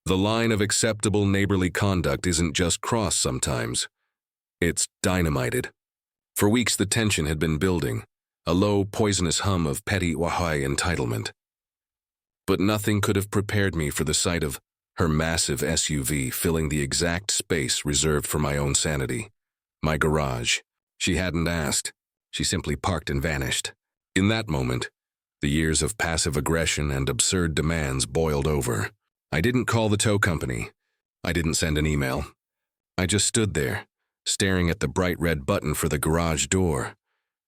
The line of acceptable neighborly conduct isn't just crossed sometimes. It's dynamited. For weeks the tension had been building, a low, poisonous hum of petty HOA entitlement. But nothing could have prepared me for the sight of her massive SUV filling the exact space reserved for my own sanity. My garage. She hadn't asked. She simply parked and vanished. In that moment, the years of passive aggression and absurd demands boiled over. I didn't call the tow company. I didn't send an email. I just stood there, staring at the bright red button for the garage door,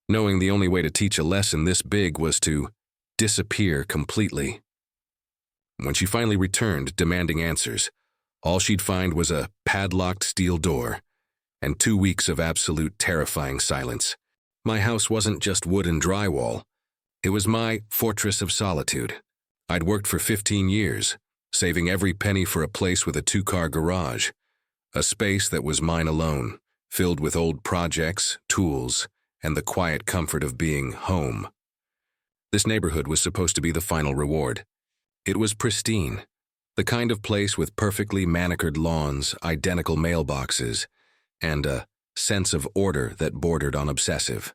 knowing the only way to teach a lesson this big was to disappear completely. When she finally returned, demanding answers, all she'd find was a padlocked steel door and 2 weeks of absolute terrifying silence. My house wasn't just wood and drywall. It was my fortress of solitude. I'd worked for 15 years, saving every penny for a place with a 2-car garage, a space that was mine alone, filled with old projects, tools, and the quiet comfort of being home. This neighborhood was supposed to be the final reward. It was pristine, the kind of place with perfectly manicured lawns, identical mailboxes, and a sense of order that bordered on obsessive.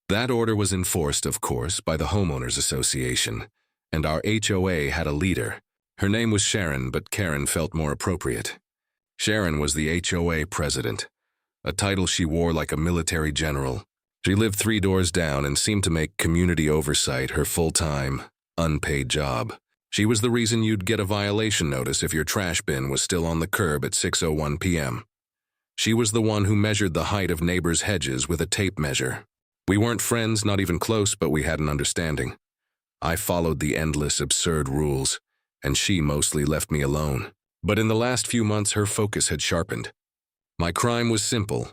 That order was enforced, of course, by the Homeowners Association, and our HOA had a leader. Her name was Sharon, but Karen felt more appropriate. Sharon was the HOA president, a title she wore like a military general. She lived 3 doors down and seemed to make community oversight her full-time, unpaid job. She was the reason you'd get a violation notice if your trash bin was still on the curb at 6:01 p.m. She was the one who measured the height of neighbors' hedges with a tape measure. We weren't friends, not even close, but we had an understanding. I followed the endless, absurd rules, and she mostly left me alone. But in the last few months, her focus had sharpened. My crime was simple.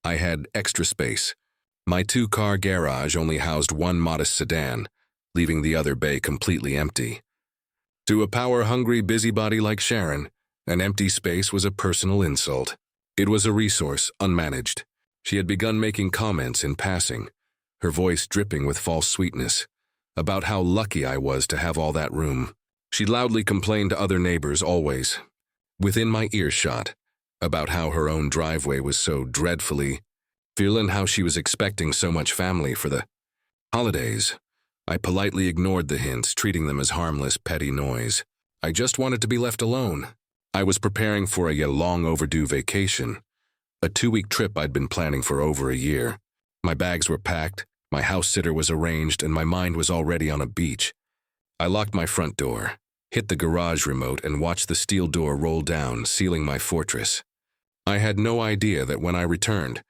I had extra space. My 2-car garage only housed 1 modest sedan, leaving the other bay completely empty. To a power-hungry busybody like Sharon, an empty space was a personal insult. It was a resource, unmanaged. She had begun making comments in passing, her voice dripping with false sweetness, about how lucky I was to have all that room. She loudly complained to other neighbors always, within my earshot, about how her own driveway was so dreadfully full and how she was expecting so much family for the holidays. I politely ignored the hints, treating them as harmless, petty noise. I just wanted to be left alone. I was preparing for a long-overdue vacation, a 2-week trip I'd been planning for over a year. My bags were packed, my house sitter was arranged, and my mind was already on a beach. I locked my front door, hit the garage remote, and watched the steel door roll down, sealing my fortress. I had no idea that when I returned,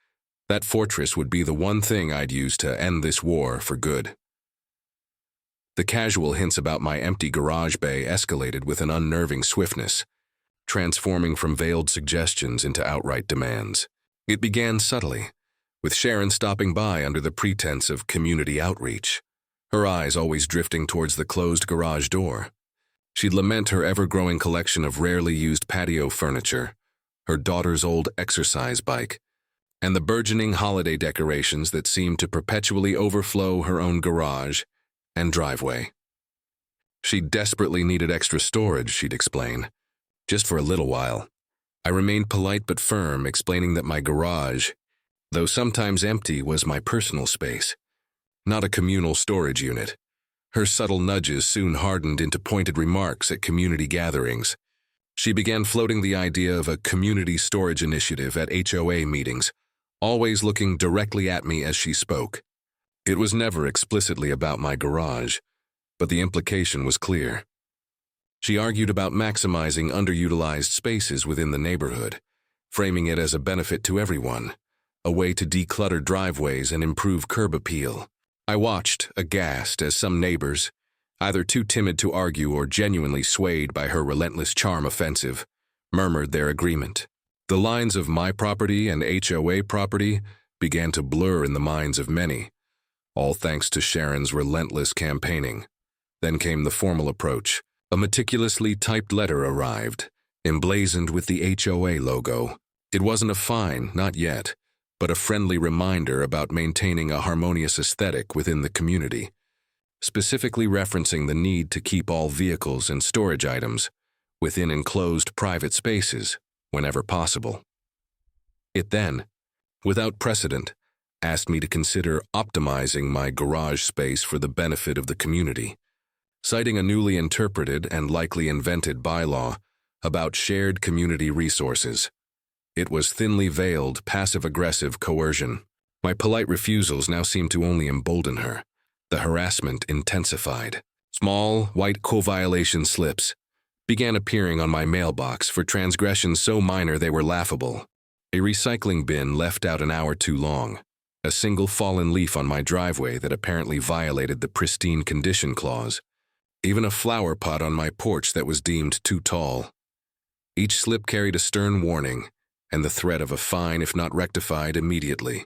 that fortress would be the one thing I'd use to end this war for good. The casual hints about my empty garage bay escalated with an unnerving swiftness, transforming from veiled suggestions into outright demands. It began subtly, with Sharon stopping by under the pretense of community outreach, her eyes always drifting towards the closed garage door. She'd lament her ever-growing collection of rarely used patio furniture, her daughter's old exercise bike, and the burgeoning holiday decorations that seemed to perpetually overflow her own garage and driveway. She desperately needed extra storage, she'd explain, just for a little while. I remained polite but firm, explaining that my garage, though sometimes empty, was my personal space, not a communal storage unit. Her subtle nudges soon hardened into pointed remarks at community gatherings. She began floating the idea of a community storage initiative at HOA meetings, always looking directly at me as she spoke. It was never explicitly about my garage, but the implication was clear. She argued about maximizing underutilized spaces within the neighborhood, framing it as a benefit to everyone, a way to declutter driveways and improve curb appeal. I watched, aghast, as some neighbors, either too timid to argue or genuinely swayed by her relentless charm offensive, murmured their agreement. The lines of my property and HOA property began to blur in the minds of many, all thanks to Sharon's relentless campaigning. Then came the formal approach. A meticulously typed letter arrived, emblazoned with the HOA logo. It wasn't a fine, not yet, but a friendly reminder about maintaining a harmonious aesthetic within the community, specifically referencing the need to keep all vehicles and storage items within enclosed private spaces, whenever possible. It then, without precedent, asked me to consider optimizing my garage space for the benefit of the community, citing a newly interpreted and likely invented bylaw about shared community resources. It was thinly veiled, passive-aggressive coercion. My polite refusals now seemed to only embolden her. The harassment intensified. Small, white co-violation slips began appearing on my mailbox for transgressions so minor they were laughable. A recycling bin left out an hour too long. A single fallen leaf on my driveway that apparently violated the pristine condition clause. Even a flower pot on my porch that was deemed too tall. Each slip carried a stern warning and the threat of a fine if not rectified immediately.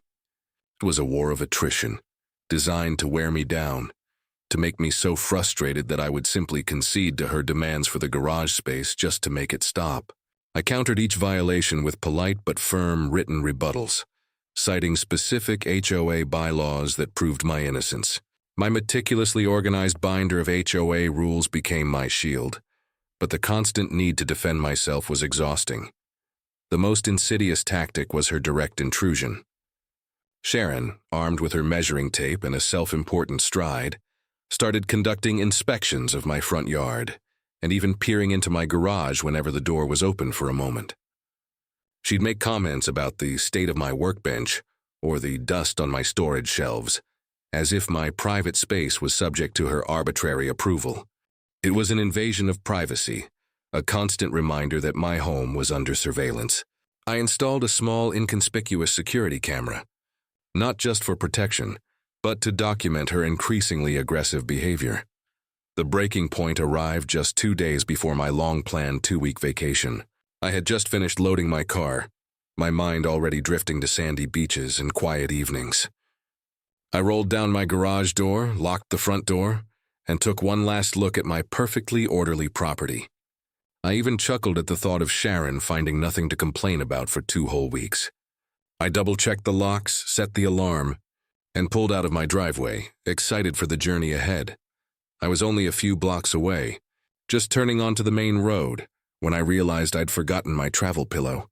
It was a war of attrition, designed to wear me down, to make me so frustrated that I would simply concede to her demands for the garage space just to make it stop. I countered each violation with polite but firm written rebuttals, citing specific HOA bylaws that proved my innocence. My meticulously organized binder of HOA rules became my shield, but the constant need to defend myself was exhausting. The most insidious tactic was her direct intrusion. Sharon, armed with her measuring tape and a self-important stride, started conducting inspections of my front yard, and even peering into my garage whenever the door was open for a moment. She'd make comments about the state of my workbench or the dust on my storage shelves, as if my private space was subject to her arbitrary approval. It was an invasion of privacy, a constant reminder that my home was under surveillance. I installed a small, inconspicuous security camera, not just for protection, but to document her increasingly aggressive behavior. The breaking point arrived just 2 days before my long-planned 2-week vacation. I had just finished loading my car, my mind already drifting to sandy beaches and quiet evenings. I rolled down my garage door, locked the front door, and took one last look at my perfectly orderly property. I even chuckled at the thought of Sharon finding nothing to complain about for 2 whole weeks. I double-checked the locks, set the alarm, and pulled out of my driveway, excited for the journey ahead. I was only a few blocks away, just turning onto the main road, when I realized I'd forgotten my travel pillow.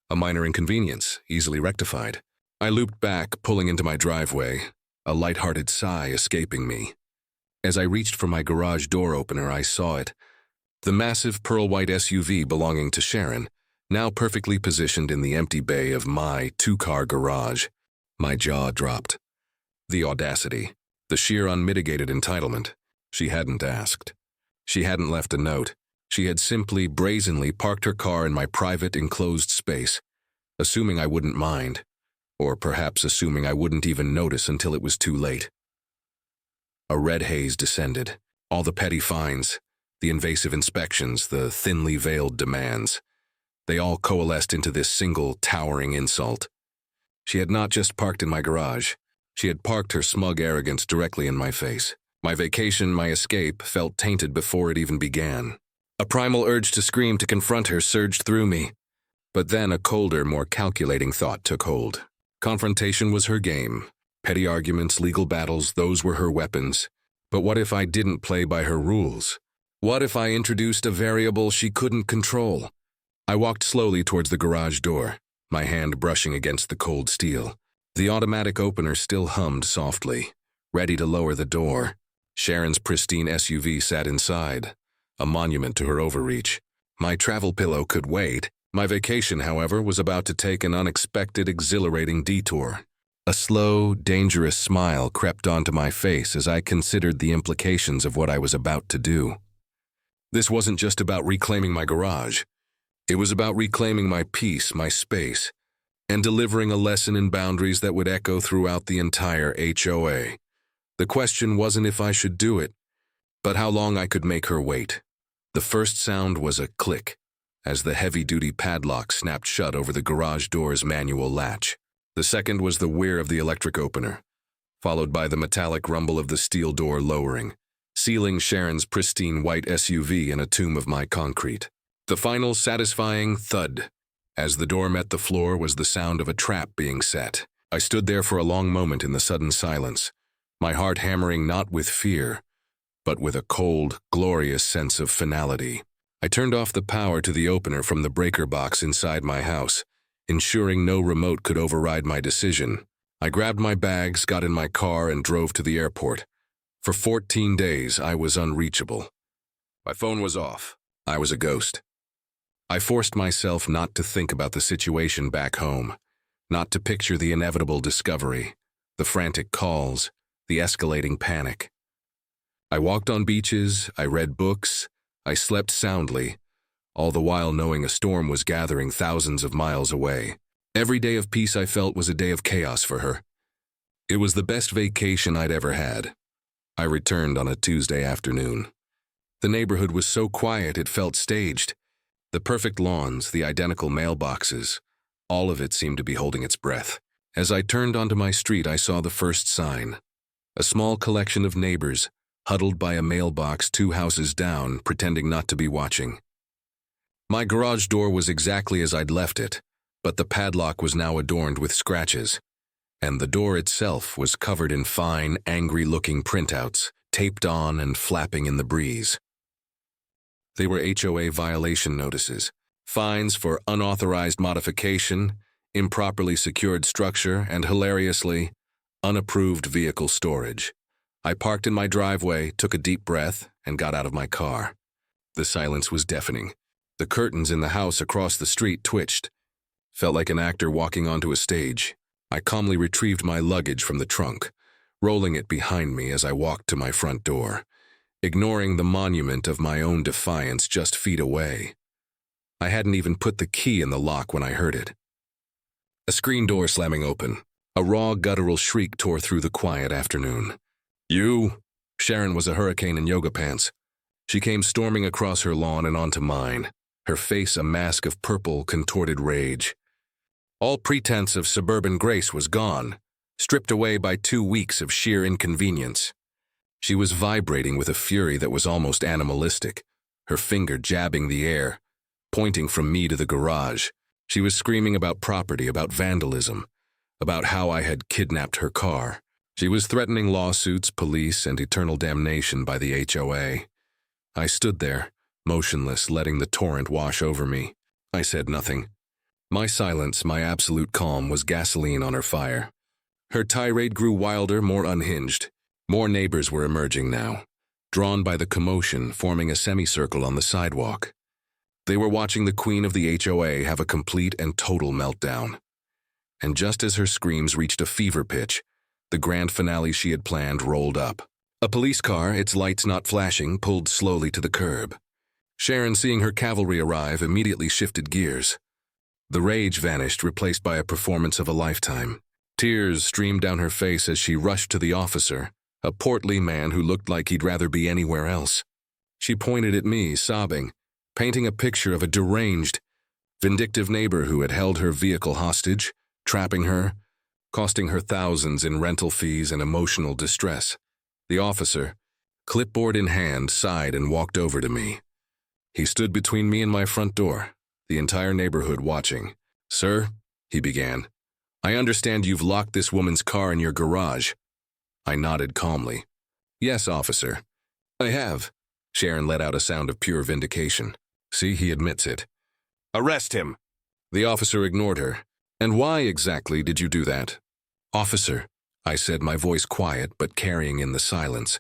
A minor inconvenience, easily rectified. I looped back, pulling into my driveway, a light-hearted sigh escaping me. As I reached for my garage door opener, I saw it. The massive pearl-white SUV belonging to Sharon, now perfectly positioned in the empty bay of my 2-car garage. My jaw dropped. The audacity, the sheer unmitigated entitlement. She hadn't asked. She hadn't left a note. She had simply brazenly parked her car in my private enclosed space, assuming I wouldn't mind, or perhaps assuming I wouldn't even notice until it was too late. A red haze descended. All the petty fines, the invasive inspections, the thinly veiled demands. They all coalesced into this single, towering insult. She had not just parked in my garage. She had parked her smug arrogance directly in my face. My vacation, my escape, felt tainted before it even began. A primal urge to scream, to confront her, surged through me. But then a colder, more calculating thought took hold. Confrontation was her game. Petty arguments, legal battles, those were her weapons. But what if I didn't play by her rules? What if I introduced a variable she couldn't control? I walked slowly towards the garage door, my hand brushing against the cold steel. The automatic opener still hummed softly, ready to lower the door. Sharon's pristine SUV sat inside, a monument to her overreach. My travel pillow could wait. My vacation, however, was about to take an unexpected, exhilarating detour. A slow, dangerous smile crept onto my face as I considered the implications of what I was about to do. This wasn't just about reclaiming my garage. It was about reclaiming my peace, my space, and delivering a lesson in boundaries that would echo throughout the entire HOA. The question wasn't if I should do it, but how long I could make her wait. The first sound was a click, as the heavy-duty padlock snapped shut over the garage door's manual latch. The second was the whir of the electric opener, followed by the metallic rumble of the steel door lowering, sealing Sharon's pristine white SUV in a tomb of my concrete. The final satisfying thud, as the door met the floor, was the sound of a trap being set. I stood there for a long moment in the sudden silence, my heart hammering not with fear, but with a cold, glorious sense of finality. I turned off the power to the opener from the breaker box inside my house, ensuring no remote could override my decision. I grabbed my bags, got in my car, and drove to the airport. For 14 days, I was unreachable. My phone was off. I was a ghost. I forced myself not to think about the situation back home, not to picture the inevitable discovery, the frantic calls, the escalating panic. I walked on beaches, I read books, I slept soundly, all the while knowing a storm was gathering thousands of miles away. Every day of peace I felt was a day of chaos for her. It was the best vacation I'd ever had. I returned on a Tuesday afternoon. The neighborhood was so quiet it felt staged. The perfect lawns, the identical mailboxes, all of it seemed to be holding its breath. As I turned onto my street, I saw the first sign. A small collection of neighbors, huddled by a mailbox 2 houses down, pretending not to be watching. My garage door was exactly as I'd left it, but the padlock was now adorned with scratches, and the door itself was covered in fine, angry-looking printouts, taped on and flapping in the breeze. They were HOA violation notices, fines for unauthorized modification, improperly secured structure, and hilariously, unapproved vehicle storage. I parked in my driveway, took a deep breath, and got out of my car. The silence was deafening. The curtains in the house across the street twitched. Felt like an actor walking onto a stage. I calmly retrieved my luggage from the trunk, rolling it behind me as I walked to my front door, ignoring the monument of my own defiance just feet away. I hadn't even put the key in the lock when I heard it. A screen door slamming open. A raw, guttural shriek tore through the quiet afternoon. "You?" Sharon was a hurricane in yoga pants. She came storming across her lawn and onto mine, her face a mask of purple, contorted rage. All pretense of suburban grace was gone, stripped away by 2 weeks of sheer inconvenience. She was vibrating with a fury that was almost animalistic, her finger jabbing the air, pointing from me to the garage. She was screaming about property, about vandalism, about how I had kidnapped her car. She was threatening lawsuits, police, and eternal damnation by the HOA. I stood there, motionless, letting the torrent wash over me. I said nothing. My silence, my absolute calm, was gasoline on her fire. Her tirade grew wilder, more unhinged. More neighbors were emerging now, drawn by the commotion, forming a semicircle on the sidewalk. They were watching the queen of the HOA have a complete and total meltdown. And just as her screams reached a fever pitch, the grand finale she had planned rolled up. A police car, its lights not flashing, pulled slowly to the curb. Sharon, seeing her cavalry arrive, immediately shifted gears. The rage vanished, replaced by a performance of a lifetime. Tears streamed down her face as she rushed to the officer, a portly man who looked like he'd rather be anywhere else. She pointed at me, sobbing, painting a picture of a deranged, vindictive neighbor who had held her vehicle hostage, trapping her, costing her thousands in rental fees and emotional distress. The officer, clipboard in hand, sighed and walked over to me. He stood between me and my front door, the entire neighborhood watching. "Sir," he began, "I understand you've locked this woman's car in your garage." I nodded calmly. "Yes, officer." "I have." Sharon let out a sound of pure vindication. "See, he admits it." "Arrest him." The officer ignored her. "And why exactly did you do that?" "Officer," I said, my voice quiet but carrying in the silence,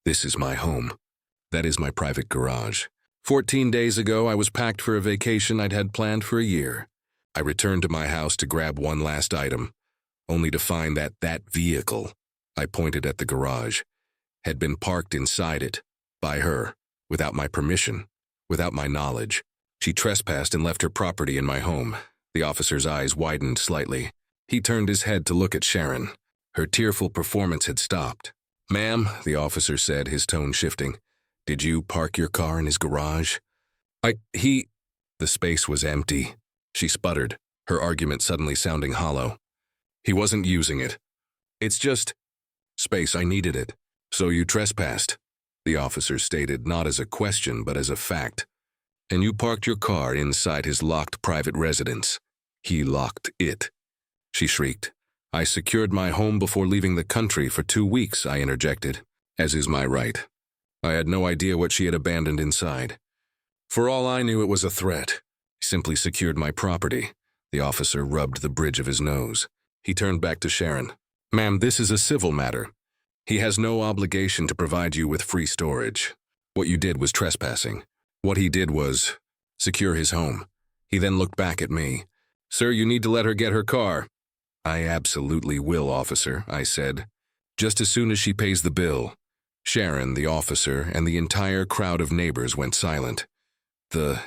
"this is my home. That is my private garage. 14 days ago, I was packed for a vacation I'd had planned for a year. I returned to my house to grab one last item, only to find that vehicle," I pointed at the garage, "had been parked inside it, by her, without my permission, without my knowledge. She trespassed and left her property in my home." The officer's eyes widened slightly. He turned his head to look at Sharon. Her tearful performance had stopped. "Ma'am," the officer said, his tone shifting, "did you park your car in his garage?" The space was empty. She sputtered, her argument suddenly sounding hollow. "He wasn't using it. It's just space, I needed it. So you trespassed," the officer stated, not as a question but as a fact. "And you parked your car inside his locked private residence. He locked it," she shrieked. "I secured my home before leaving the country for 2 weeks," I interjected, "as is my right. I had no idea what she had abandoned inside." For all I knew, it was a threat. He simply secured my property. The officer rubbed the bridge of his nose. He turned back to Sharon. Ma'am, this is a civil matter. He has no obligation to provide you with free storage. What you did was trespassing. What he did was secure his home. He then looked back at me. Sir, you need to let her get her car. I absolutely will, officer, I said. Just as soon as she pays the bill. Sharon, the officer, and the entire crowd of neighbors went silent. The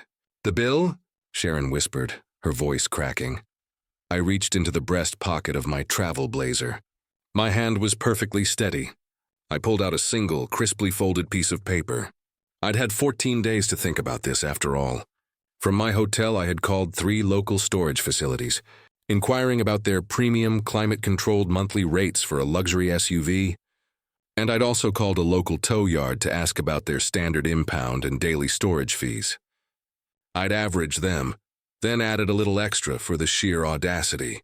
bill? Sharon whispered, her voice cracking. I reached into the breast pocket of my travel blazer. My hand was perfectly steady. I pulled out a single, crisply folded piece of paper. I'd had 14 days to think about this, after all. From my hotel, I had called 3 local storage facilities, inquiring about their premium, climate-controlled monthly rates for a luxury SUV, and I'd also called a local tow yard to ask about their standard impound and daily storage fees. I'd averaged them, then added a little extra for the sheer audacity.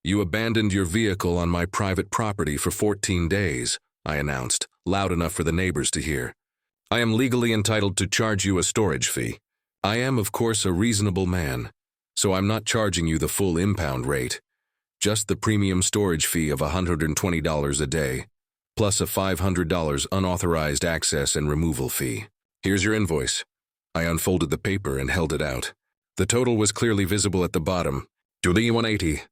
You abandoned your vehicle on my private property for 14 days, I announced, loud enough for the neighbors to hear. I am legally entitled to charge you a storage fee. I am, of course, a reasonable man, so I'm not charging you the full impound rate, just the premium storage fee of $120 a day, plus a $500 unauthorized access and removal fee. Here's your invoice. I unfolded the paper and held it out. The total was clearly visible at the bottom. Duly 180.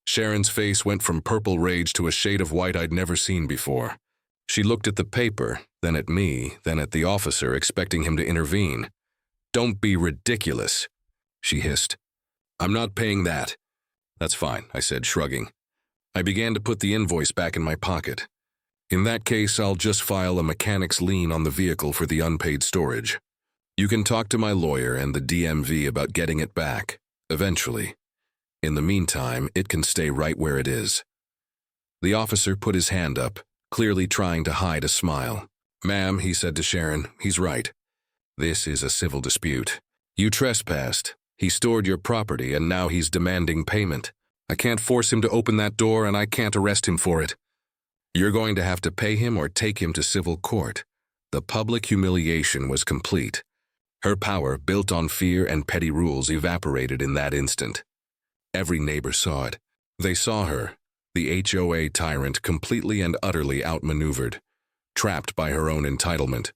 Sharon's face went from purple rage to a shade of white I'd never seen before. She looked at the paper, then at me, then at the officer, expecting him to intervene. Don't be ridiculous, she hissed. I'm not paying that. That's fine, I said, shrugging. I began to put the invoice back in my pocket. In that case, I'll just file a mechanic's lien on the vehicle for the unpaid storage. You can talk to my lawyer and the DMV about getting it back, eventually. In the meantime, it can stay right where it is. The officer put his hand up, clearly trying to hide a smile. Ma'am, he said to Sharon, he's right. This is a civil dispute. You trespassed. He stored your property, and now he's demanding payment. I can't force him to open that door, and I can't arrest him for it. You're going to have to pay him or take him to civil court. The public humiliation was complete. Her power, built on fear and petty rules, evaporated in that instant. Every neighbor saw it. They saw her, the HOA tyrant, completely and utterly outmaneuvered, trapped by her own entitlement.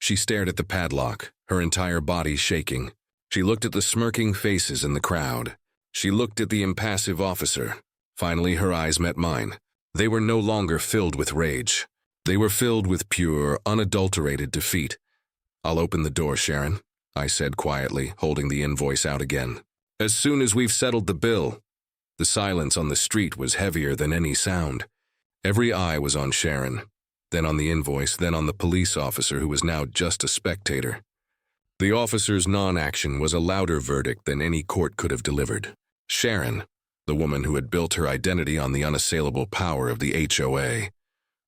She stared at the padlock, her entire body shaking. She looked at the smirking faces in the crowd. She looked at the impassive officer. Finally, her eyes met mine. They were no longer filled with rage. They were filled with pure, unadulterated defeat. I'll open the door, Sharon, I said quietly, holding the invoice out again. As soon as we've settled the bill. The silence on the street was heavier than any sound. Every eye was on Sharon, then on the invoice, then on the police officer who was now just a spectator. The officer's non-action was a louder verdict than any court could have delivered. Sharon, the woman who had built her identity on the unassailable power of the HOA,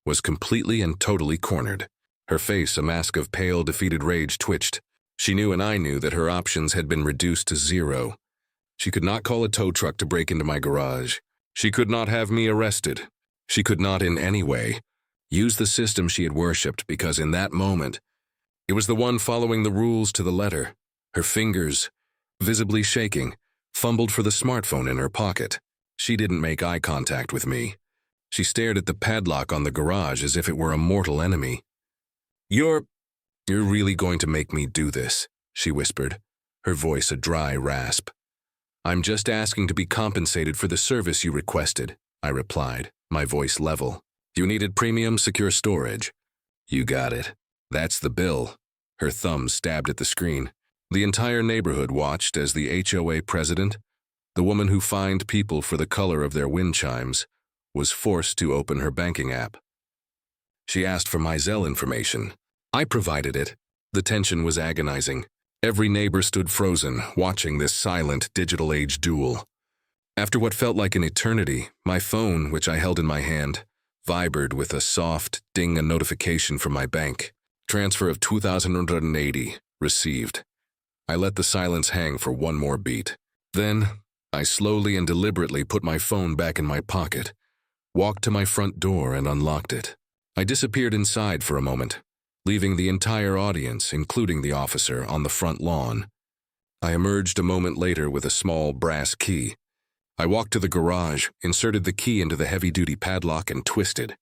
was completely and totally cornered. Her face, a mask of pale, defeated rage, twitched. She knew and I knew that her options had been reduced to zero. She could not call a tow truck to break into my garage. She could not have me arrested. She could not in any way use the system she had worshipped, because in that moment, it was the one following the rules to the letter. Her fingers, visibly shaking, fumbled for the smartphone in her pocket. She didn't make eye contact with me. She stared at the padlock on the garage as if it were a mortal enemy. You're really going to make me do this, she whispered, her voice a dry rasp. I'm just asking to be compensated for the service you requested, I replied, my voice level. You needed premium secure storage. You got it. That's the bill. Her thumb stabbed at the screen. The entire neighborhood watched as the HOA president, the woman who fined people for the color of their wind chimes, was forced to open her banking app. She asked for my Zelle information. I provided it. The tension was agonizing. Every neighbor stood frozen, watching this silent digital age duel. After what felt like an eternity, my phone, which I held in my hand, vibrated with a soft ding, a notification from my bank. Transfer of 2,180, received. I let the silence hang for one more beat. Then, I slowly and deliberately put my phone back in my pocket, walked to my front door and unlocked it. I disappeared inside for a moment. leaving the entire audience, including the officer, on the front lawn. I emerged a moment later with a small brass key. I walked to the garage, inserted the key into the heavy-duty padlock, and twisted.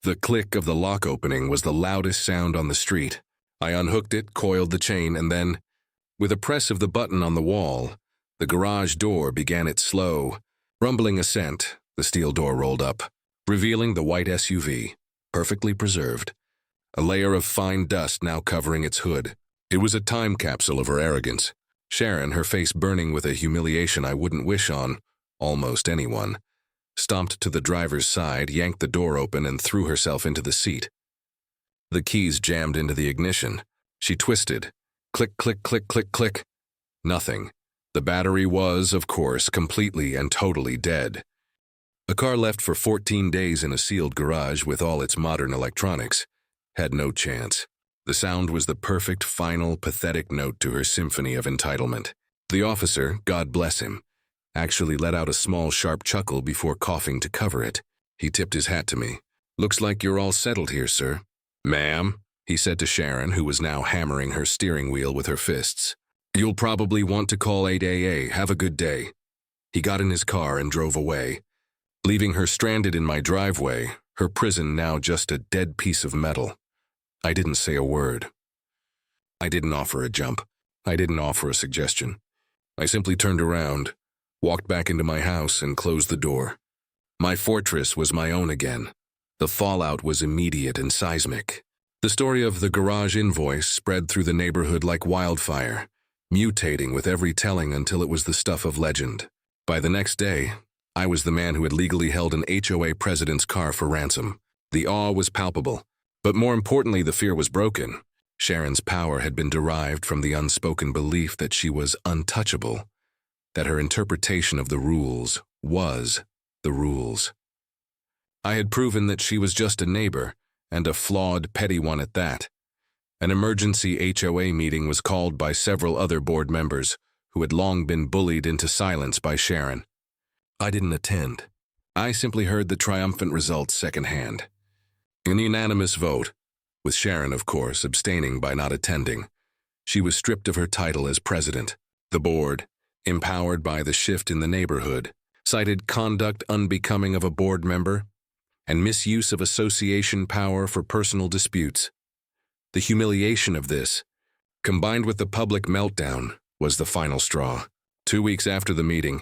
The click of the lock opening was the loudest sound on the street. I unhooked it, coiled the chain, and then, with a press of the button on the wall, the garage door began its slow, rumbling ascent. The steel door rolled up, revealing the white SUV, perfectly preserved, a layer of fine dust now covering its hood. It was a time capsule of her arrogance. Sharon, her face burning with a humiliation I wouldn't wish on almost anyone, stomped to the driver's side, yanked the door open, and threw herself into the seat. The keys jammed into the ignition. She twisted. Click, click, click, click, click. Nothing. The battery was, of course, completely and totally dead. A car left for 14 days in a sealed garage with all its modern electronics had no chance. The sound was the perfect, final, pathetic note to her symphony of entitlement. The officer, God bless him, actually let out a small, sharp chuckle before coughing to cover it. He tipped his hat to me. "Looks like you're all settled here, sir." "Ma'am," he said to Sharon, who was now hammering her steering wheel with her fists. "You'll probably want to call 8AA. Have a good day." He got in his car and drove away, leaving her stranded in my driveway, her prison now just a dead piece of metal. I didn't say a word. I didn't offer a jump. I didn't offer a suggestion. I simply turned around, walked back into my house, and closed the door. My fortress was my own again. The fallout was immediate and seismic. The story of the garage invoice spread through the neighborhood like wildfire, mutating with every telling until it was the stuff of legend. By the next day, I was the man who had legally held an HOA president's car for ransom. The awe was palpable, but more importantly, the fear was broken. Sharon's power had been derived from the unspoken belief that she was untouchable, that her interpretation of the rules was the rules. I had proven that she was just a neighbor, and a flawed, petty one at that. An emergency HOA meeting was called by several other board members who had long been bullied into silence by Sharon. I didn't attend. I simply heard the triumphant results secondhand. In a unanimous vote, with Sharon, of course, abstaining by not attending, she was stripped of her title as president. The board, empowered by the shift in the neighborhood, cited conduct unbecoming of a board member and misuse of association power for personal disputes. The humiliation of this, combined with the public meltdown, was the final straw. 2 weeks after the meeting,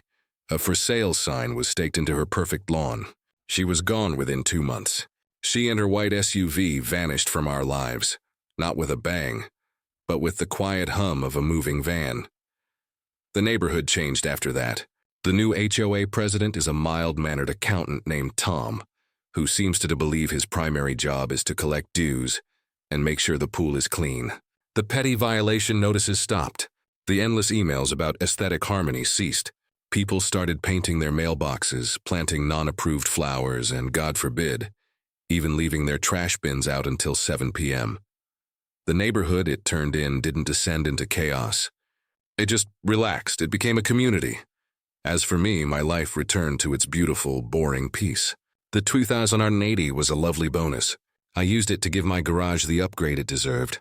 a for sale sign was staked into her perfect lawn. She was gone within 2 months. She and her white SUV vanished from our lives, not with a bang, but with the quiet hum of a moving van. The neighborhood changed after that. The new HOA president is a mild-mannered accountant named Tom, who seems to believe his primary job is to collect dues and make sure the pool is clean. The petty violation notices stopped. The endless emails about aesthetic harmony ceased. People started painting their mailboxes, planting non-approved flowers, and, God forbid, even leaving their trash bins out until 7 p.m. The neighborhood it turned in didn't descend into chaos. It just relaxed. It became a community. As for me, my life returned to its beautiful, boring peace. The 2080 was a lovely bonus. I used it to give my garage the upgrade it deserved.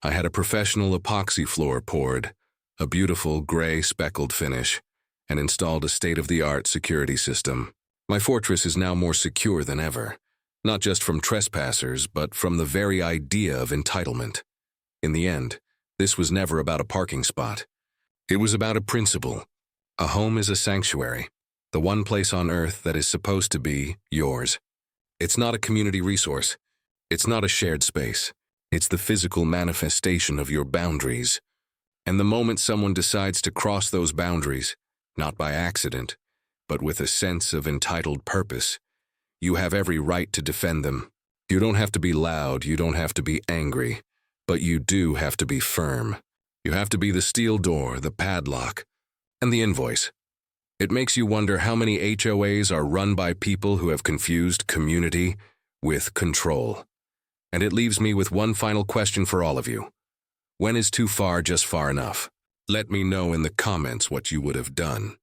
I had a professional epoxy floor poured, a beautiful gray speckled finish, and installed a state-of-the-art security system. My fortress is now more secure than ever, not just from trespassers, but from the very idea of entitlement. In the end, this was never about a parking spot. It was about a principle. A home is a sanctuary, the one place on earth that is supposed to be yours. It's not a community resource. It's not a shared space. It's the physical manifestation of your boundaries. And the moment someone decides to cross those boundaries, not by accident, but with a sense of entitled purpose, you have every right to defend them. You don't have to be loud, you don't have to be angry, but you do have to be firm. You have to be the steel door, the padlock, and the invoice. It makes you wonder how many HOAs are run by people who have confused community with control. And it leaves me with one final question for all of you. When is too far just far enough? Let me know in the comments what you would have done.